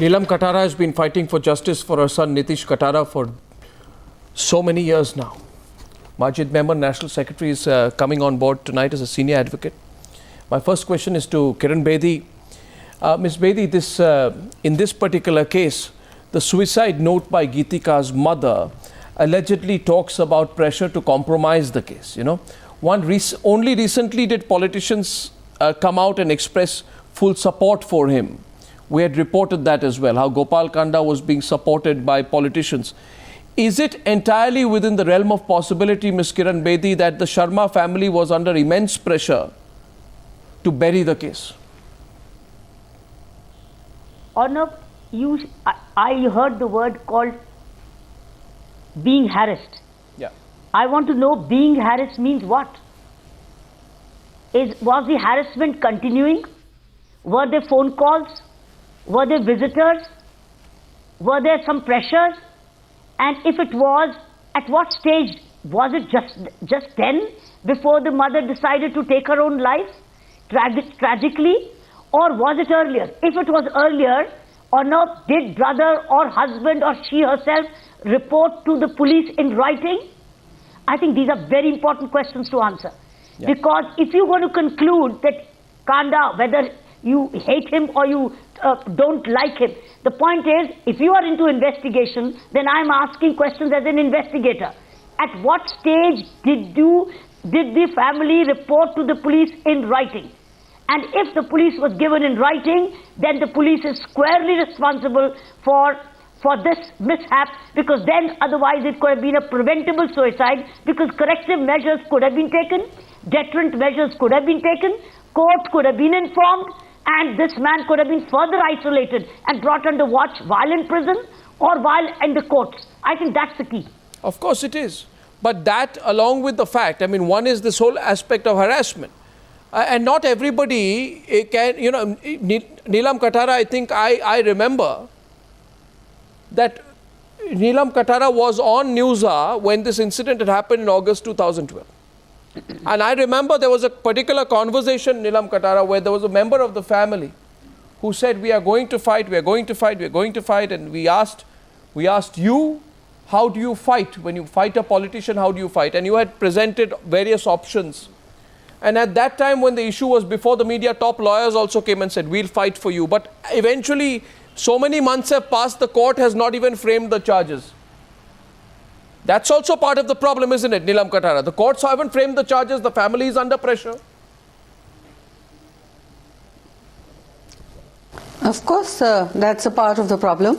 Neelam Katara has been fighting for justice for her son Nitish Katara for so many years now. Majid Member, National Secretary, is coming on board tonight as a senior advocate. My first question is to Kiran Bedi. Ms. Bedi, in this particular case, the suicide note by Geetika's mother allegedly talks about pressure to compromise the case. You know, only recently did politicians come out and express full support for him. We had reported that as well, how Gopal Kanda was being supported by politicians. Is it entirely within the realm of possibility, Ms. Kiran Bedi, that the Sharma family was under immense pressure to bury the case? Arnab, I heard the word called being harassed. Yeah. I want to know being harassed means what? Was the harassment continuing? Were there phone calls? Were there visitors? Were there some pressures? And if it was, at what stage? Was it just then, before the mother decided to take her own life, tragically? Or was it earlier? If it was earlier, or not, did brother or husband or she herself report to the police in writing? I think these are very important questions to answer. Yeah. Because if you want to conclude that Kanda, whether you hate him or you don't like him, the point is, if you are into investigation, then I'm asking questions as an investigator. At what stage did the family report to the police in writing? And if the police was given in writing, then the police is squarely responsible for this mishap, because then otherwise it could have been a preventable suicide, because corrective measures could have been taken, deterrent measures could have been taken, court could have been informed, and this man could have been further isolated and brought under watch while in prison or while in the courts. I think that's the key. Of course it is. But that, along with the fact, I mean, one is this whole aspect of harassment. And not everybody can, you know, Neelam Katara, I think I remember that Neelam Katara was on Newsa when this incident had happened in August 2012. And I remember there was a particular conversation, Neelam Katara, where there was a member of the family who said, we are going to fight, we are going to fight, we are going to fight. And we asked you, how do you fight? When you fight a politician, how do you fight? And you had presented various options. And at that time, when the issue was before the media, top lawyers also came and said, we'll fight for you. But eventually, so many months have passed, the court has not even framed the charges. That's also part of the problem, isn't it, Neelam Katara? The courts haven't framed the charges, the family is under pressure. Of course, that's a part of the problem.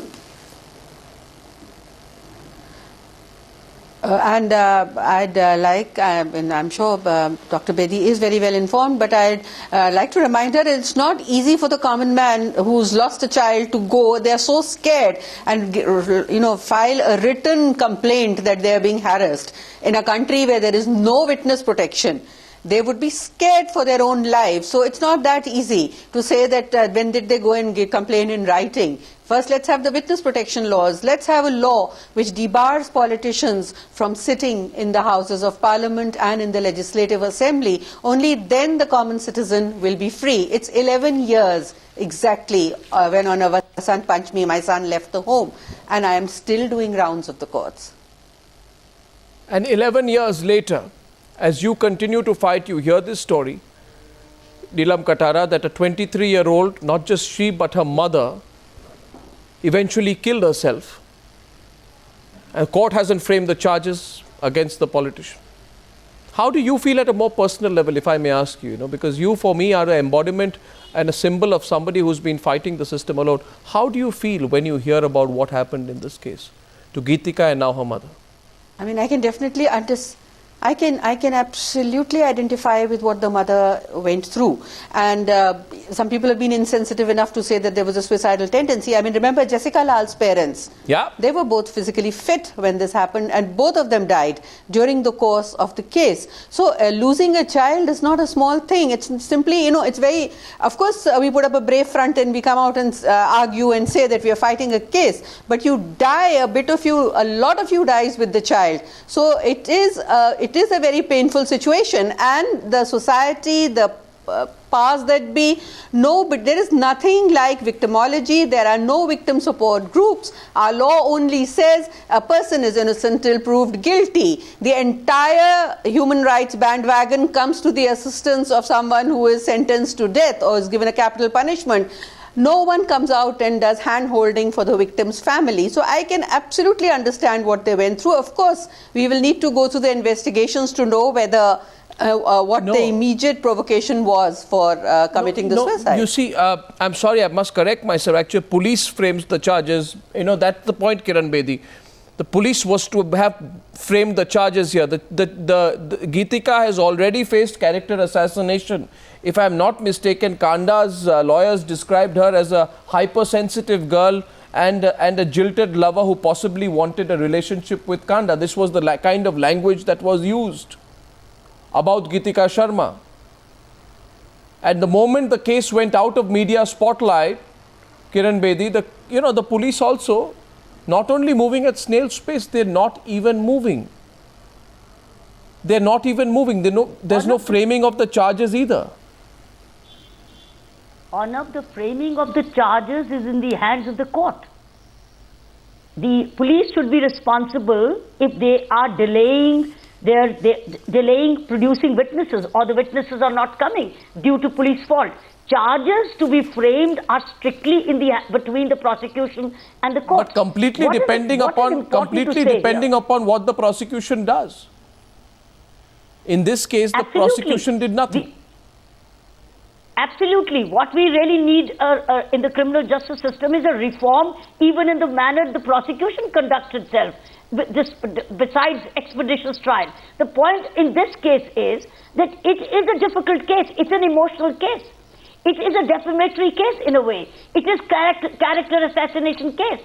I'd like, and I'm sure Dr. Bedi is very well informed, but I'd like to remind her it's not easy for the common man who's lost a child to go. They're so scared and, you know, file a written complaint that they're being harassed in a country where there is no witness protection. They would be scared for their own lives. So it's not that easy to say that when did they go and complain in writing. First, let's have the witness protection laws. Let's have a law which debars politicians from sitting in the Houses of Parliament and in the Legislative Assembly. Only then the common citizen will be free. It's 11 years exactly when on a Vasant Panchami my son left the home, and I am still doing rounds of the courts. And 11 years later, as you continue to fight, you hear this story, Neelam Katara, that a 23-year-old, not just she but her mother, eventually killed herself. And the court hasn't framed the charges against the politician. How do you feel at a more personal level, if I may ask you? Because you, for me, are an embodiment and a symbol of somebody who's been fighting the system alone. How do you feel when you hear about what happened in this case to Geetika and now her mother? I mean, I can definitely I can absolutely identify with what the mother went through. And some people have been insensitive enough to say that there was a suicidal tendency. I mean, remember Jessica Lal's parents? Yeah. They were both physically fit when this happened, and both of them died during the course of the case. So losing a child is not a small thing. It's simply, you know, it's very, of course, we put up a brave front and we come out and argue and say that we are fighting a case. But you die, a lot of you dies with the child. So it is a very painful situation, and the society, the powers that be. No, but there is nothing like victimology. There are no victim support groups. Our law only says a person is innocent till proved guilty. The entire human rights bandwagon comes to the assistance of someone who is sentenced to death or is given a capital punishment. No one comes out and does hand-holding for the victim's family. So I can absolutely understand what they went through. Of course, we will need to go through the investigations to know whether what the immediate provocation was for committing the suicide. You see, I'm sorry, I must correct myself. Actually, police frames the charges. You know, that's the point, Kiran Bedi. The police was to have framed the charges here. The Geetika has already faced character assassination. If I'm not mistaken, Kanda's lawyers described her as a hypersensitive girl and a jilted lover who possibly wanted a relationship with Kanda. This was the kind of language that was used about Geetika Sharma. And the moment the case went out of media spotlight, Kiran Bedi, the police also, not only moving at snail's pace, they're not even moving. They're not even moving. There's no framing of the charges either. Arnab, the framing of the charges is in the hands of the court. The police should be responsible if they are delaying producing witnesses, or the witnesses are not coming due to police fault. Charges to be framed are strictly between the prosecution and the court. But completely depending upon what the prosecution does. In this case, the prosecution did nothing. Absolutely. What we really need in the criminal justice system is a reform, even in the manner the prosecution conducts itself, besides expeditious trial. The point in this case is that it is a difficult case. It's an emotional case. It is a defamatory case in a way. It is character assassination case.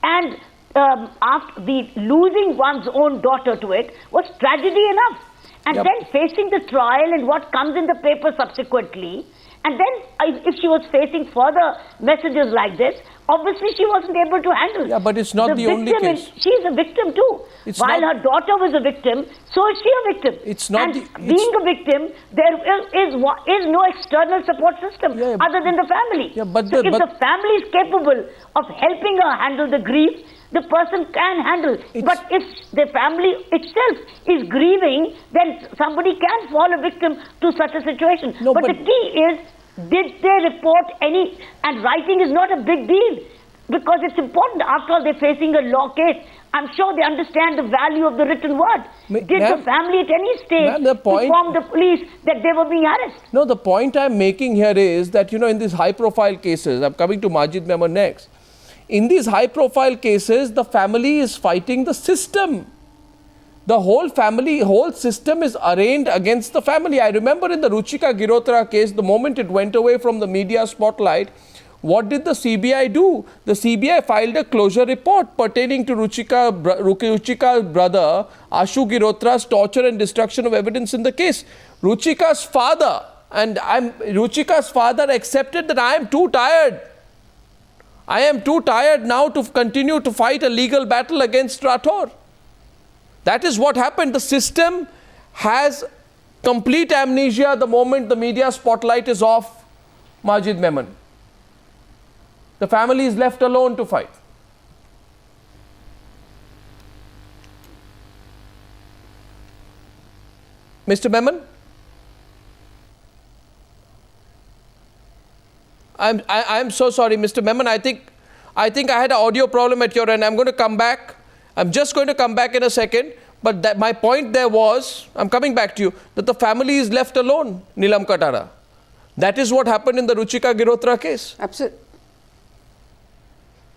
And after losing one's own daughter to it was tragedy enough. And then facing the trial and what comes in the paper subsequently, and then if she was facing further messages like this, obviously she wasn't able to handle. Yeah, but it's not the only case. She is a victim too. While her daughter was a victim, so is she a victim. Being a victim, there is no external support system other than the family. Yeah, but if the family is capable of helping her handle the grief, the person can handle. But if the family itself is grieving, then somebody can fall a victim to such a situation. But the key is, did they report any? And writing is not a big deal because it's important. After all, they're facing a law case. I'm sure they understand the value of the written word. Did the family at any stage inform the police that they were being harassed? No, the point I'm making here is that, in these high-profile cases, I'm coming to Majid Memon next. In these high-profile cases, the family is fighting the system. The whole system is arraigned against the family. I remember in the Ruchika Girotra case, the moment it went away from the media spotlight, what did the CBI do? The CBI filed a closure report pertaining to Ruchika's brother, Ashu Girotra's torture and destruction of evidence in the case. Ruchika's father accepted that I am too tired. I am too tired now to continue to fight a legal battle against Rathore. That is what happened. The system has complete amnesia the moment the media spotlight is off Majid Memon. The family is left alone to fight. Mr. Memon? I'm so sorry, Mr. Memon. I think I had an audio problem at your end. I'm going to come back. I'm just going to come back in a second. But my point there was, I'm coming back to you, that the family is left alone, Neelam Katara. That is what happened in the Ruchika Girotra case. Absolutely.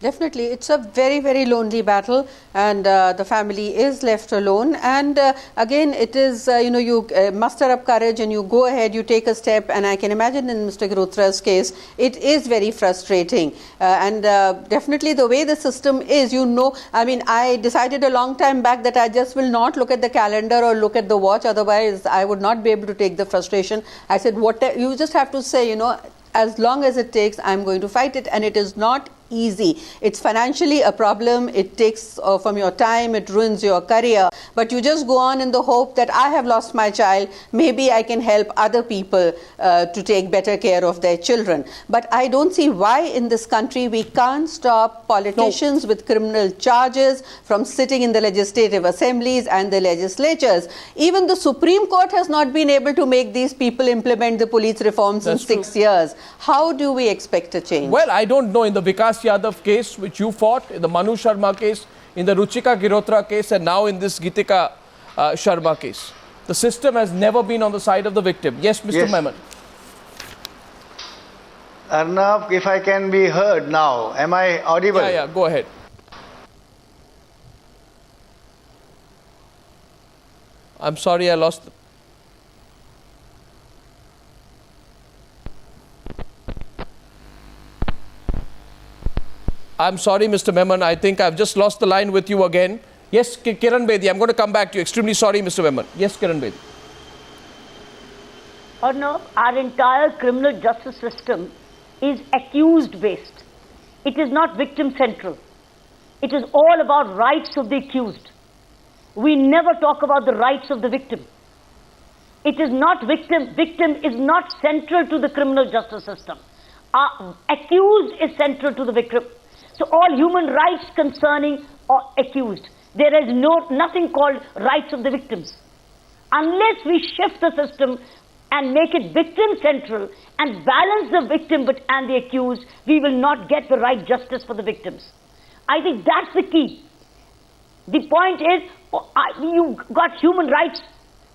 Definitely, it's a very, very lonely battle, and the family is left alone. And again, it is, you muster up courage and you go ahead, you take a step. And I can imagine in Mr. Girotra's case, it is very frustrating. And definitely the way the system is, I decided a long time back that I just will not look at the calendar or look at the watch. Otherwise, I would not be able to take the frustration. I said, you just have to say, as long as it takes, I'm going to fight it. And it is not easy. It's financially a problem. It takes from your time. It ruins your career. But you just go on in the hope that I have lost my child. Maybe I can help other people to take better care of their children. But I don't see why in this country we can't stop politicians with criminal charges from sitting in the legislative assemblies and the legislatures. Even the Supreme Court has not been able to make these people implement the police reforms in 6 years. How do we expect a change? Well, I don't know. In the Vikas Yadav case, which you fought, in the Manu Sharma case, in the Ruchika Girotra case, and now in this Geetika Sharma case, the system has never been on the side of the victim. Yes, Mr. Yes. Memon. Arnav, if I can be heard now, am I audible? Yeah, go ahead. I'm sorry, I lost. I'm sorry, Mr. Memon. I think I've just lost the line with you again. Yes, Kiran Bedi, I'm going to come back to you. Extremely sorry, Mr. Memon. Yes, Kiran Bedi. Arnav, our entire criminal justice system is accused based. It is not victim central. It is all about rights of the accused. We never talk about the rights of the victim. It is not victim. Victim is not central to the criminal justice system. Accused is central to the victim. So all human rights concerning or accused. There is nothing called rights of the victims. Unless we shift the system and make it victim central and balance the victim and the accused, we will not get the right justice for the victims. I think that's the key. The point is, you got human rights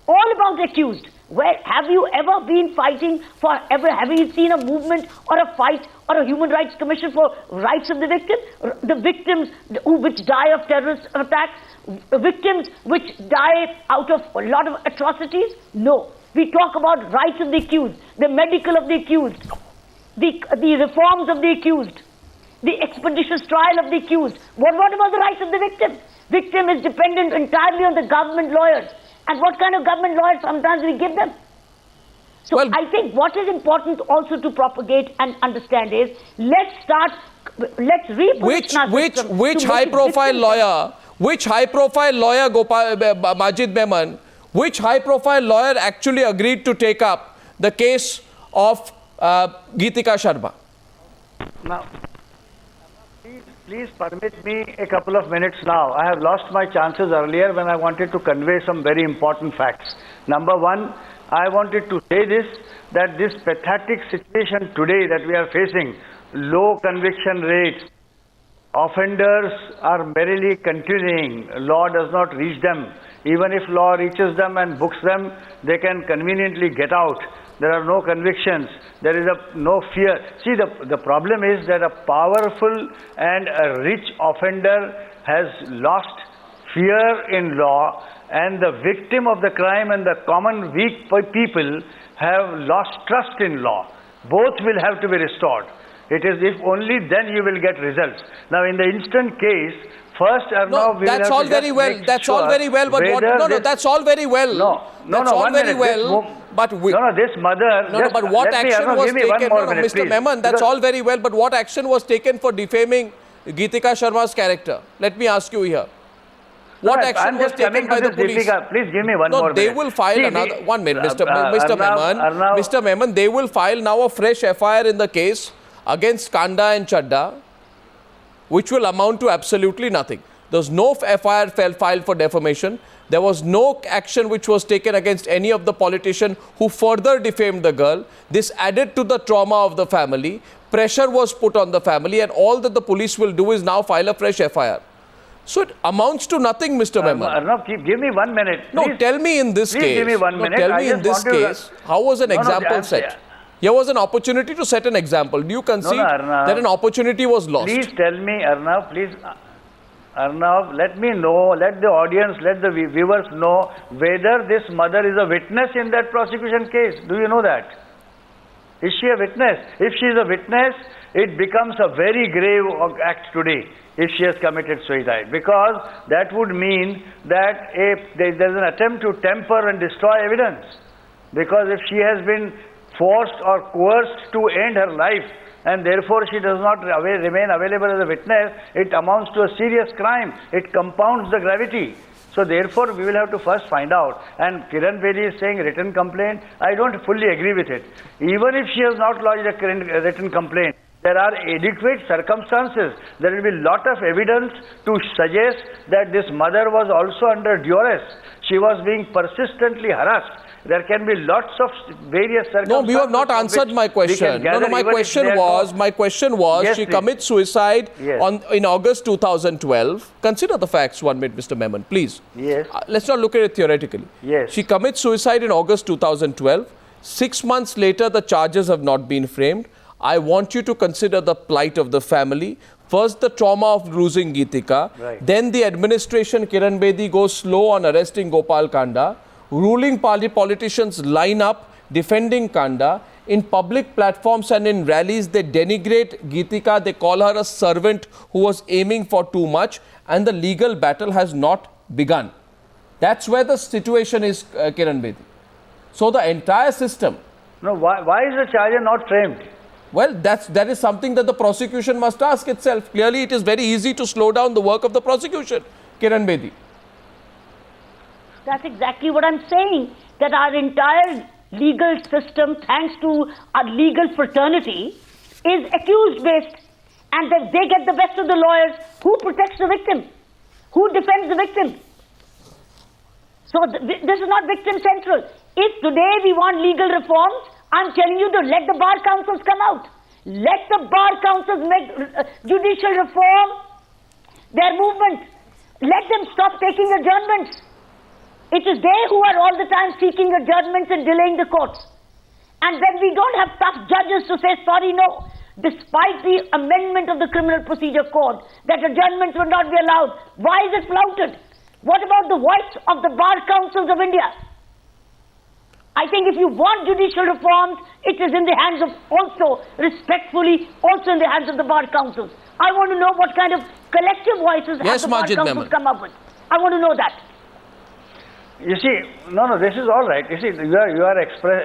all about the accused. Where have you ever been fighting for ever? Have you seen a movement or a fight or a human rights commission for rights of the victim? The victims which die of terrorist attacks, victims which die out of a lot of atrocities? No. We talk about rights of the accused, the medical of the accused, the reforms of the accused, the expeditious trial of the accused. What about the rights of the victim? Victim is dependent entirely on the government lawyers. And what kind of government lawyers sometimes we give them? So well, I think what is important also to propagate and understand is, let's reposition which high profile lawyer, Majid Memon, which high profile lawyer actually agreed to take up the case of Geetika Sharma? Now, please permit me a couple of minutes now. I have lost my chances earlier when I wanted to convey some very important facts. Number one, I wanted to say that this pathetic situation today that we are facing, low conviction rates, offenders are merely continuing, law does not reach them. Even if law reaches them and books them, they can conveniently get out. There are no convictions. There is no fear. See, the problem is that a powerful and a rich offender has lost fear in law, and the victim of the crime and the common weak people have lost trust in law. Both will have to be restored. It is if only then you will get results. Now, in the instant case, first, no, that's all very well. That's all very well. But what? No, that's all very well. That's all very well. But this mother. But what action was taken? Mr. Memon, that's all very well. But what action was taken for defaming Geetika Sharma's character? Let me ask you here. What action was taken by the police? Please give me one more minute. They will file another 1 minute, Mr. Memon. Mr. Memon, they will file now a fresh FIR in the case against Kanda and Chadda, which will amount to absolutely nothing. There was no FIR filed for defamation. There was no action which was taken against any of the politicians who further defamed the girl. This added to the trauma of the family. Pressure was put on the family, and all that the police will do is now file a fresh FIR. So it amounts to nothing, Mr. Memon. Arnav, give me 1 minute. Please. No, tell me in this case. Give me 1 minute. Tell me in this case, how was an example set? Here was an opportunity to set an example. Do you concede that an opportunity was lost? Please tell me, Arnav, Arnav, let me know, let the audience, let the viewers know whether this mother is a witness in that prosecution case. Do you know that? Is she a witness? If she is a witness, it becomes a very grave act today if she has committed suicide, because that would mean that there is an attempt to temper and destroy evidence. Because if she has been forced or coerced to end her life and therefore she does not remain available as a witness, it amounts to a serious crime. It compounds the gravity. So therefore, we will have to first find out. And Kiran Bedi is saying written complaint. I don't fully agree with it. Even if she has not lodged a written complaint, there are adequate circumstances. There will be a lot of evidence to suggest that this mother was also under duress. She was being persistently harassed. There can be lots of various circumstances. No, you have not answered my question. No, my question was, yes, she please. commits suicide Yes. in August 2012. Consider the facts 1 minute, Mr. Memon, please. Yes. Let's not look at it theoretically. Yes. She commits suicide in August 2012. 6 months later, the charges have not been framed. I want you to consider the plight of the family. First, the trauma of losing Geetika. Right. Then the administration, Kiran Bedi, goes slow on arresting Gopal Kanda. Ruling party politicians line up defending Kanda. In public platforms and in rallies, they denigrate Geetika. They call her a servant who was aiming for too much. And the legal battle has not begun. That's where the situation is, Kiran Bedi. So the entire system. No, why is the charge not framed? Well, that is something that the prosecution must ask itself. Clearly, it is very easy to slow down the work of the prosecution, Kiran Bedi. That's exactly what I'm saying, that our entire legal system, thanks to our legal fraternity, is accused-based, and that they get the best of the lawyers. Who protects the victim? Who defends the victim? So this is not victim central. If today we want legal reforms, I'm telling you to let the bar councils come out. Let the bar councils make judicial reform their movement. Let them stop taking adjournments. It is they who are all the time seeking adjournments and delaying the courts. And when we don't have tough judges to say, sorry, no, despite the amendment of the Criminal Procedure Code, that adjournments would not be allowed, why is it flouted? What about the voice of the bar councils of India? I think if you want judicial reforms, it is in the hands of also, respectfully, also in the hands of the bar councils. I want to know what kind of collective voices have the bar councils come up with. I want to know that. You see, no, this is all right. You see, you are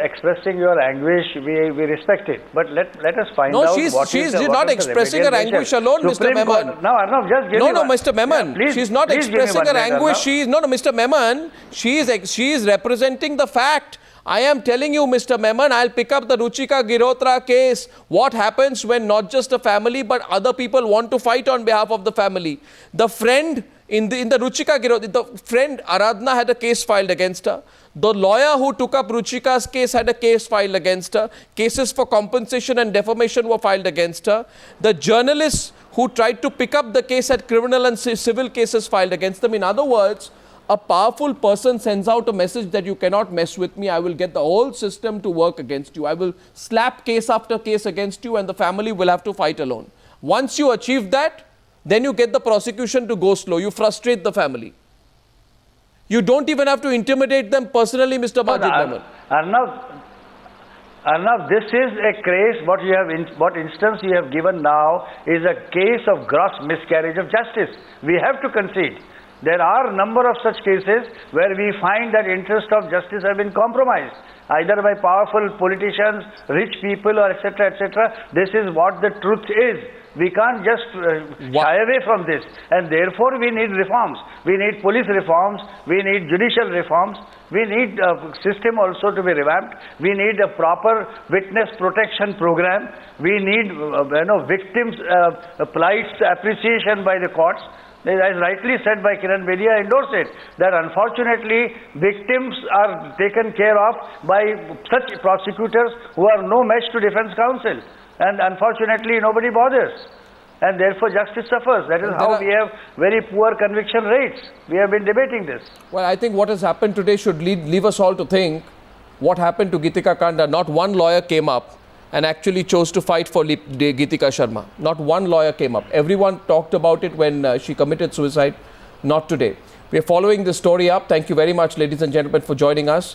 expressing your anguish. We respect it, but let us find out. No, she's not expressing her anguish alone, Mr. Memon. No, Arnav, just give me No, Mr. Memon. Yeah, she's not expressing her anguish. Mr. Memon. She is representing the fact. I am telling you, Mr. Memon, I'll pick up the Ruchika Girotra case. What happens when not just a family, but other people want to fight on behalf of the family? The friend in the Ruchika Girotra, the friend Aradhana had a case filed against her. The lawyer who took up Ruchika's case had a case filed against her. Cases for compensation and defamation were filed against her. The journalists who tried to pick up the case had criminal and civil cases filed against them. In other words, a powerful person sends out a message that you cannot mess with me. I will get the whole system to work against you. I will slap case after case against you, and the family will have to fight alone. Once you achieve that, then you get the prosecution to go slow. You frustrate the family. You don't even have to intimidate them personally, Mr. Majid Memon. Arnav, this is a case, what instance you have given now is a case of gross miscarriage of justice. We have to concede. There are a number of such cases where we find that interest of justice have been compromised, either by powerful politicians, rich people, or etc., etc. This is what the truth is. We can't just shy away from this, and therefore we need reforms. We need police reforms, we need judicial reforms, we need a system also to be revamped, we need a proper witness protection program, we need victims' plights appreciation by the courts. As rightly said by Kiran Bedi, I endorse it, that unfortunately victims are taken care of by such prosecutors who are no match to defense counsel, and unfortunately nobody bothers, and therefore justice suffers. That is how we have very poor conviction rates. We have been debating this. Well, I think what has happened today should leave us all to think what happened to Geetika Kanda. Not one lawyer came up and actually chose to fight for Geetika Sharma. Not one lawyer came up. Everyone talked about it when she committed suicide. Not today. We are following this story up. Thank you very much, ladies and gentlemen, for joining us.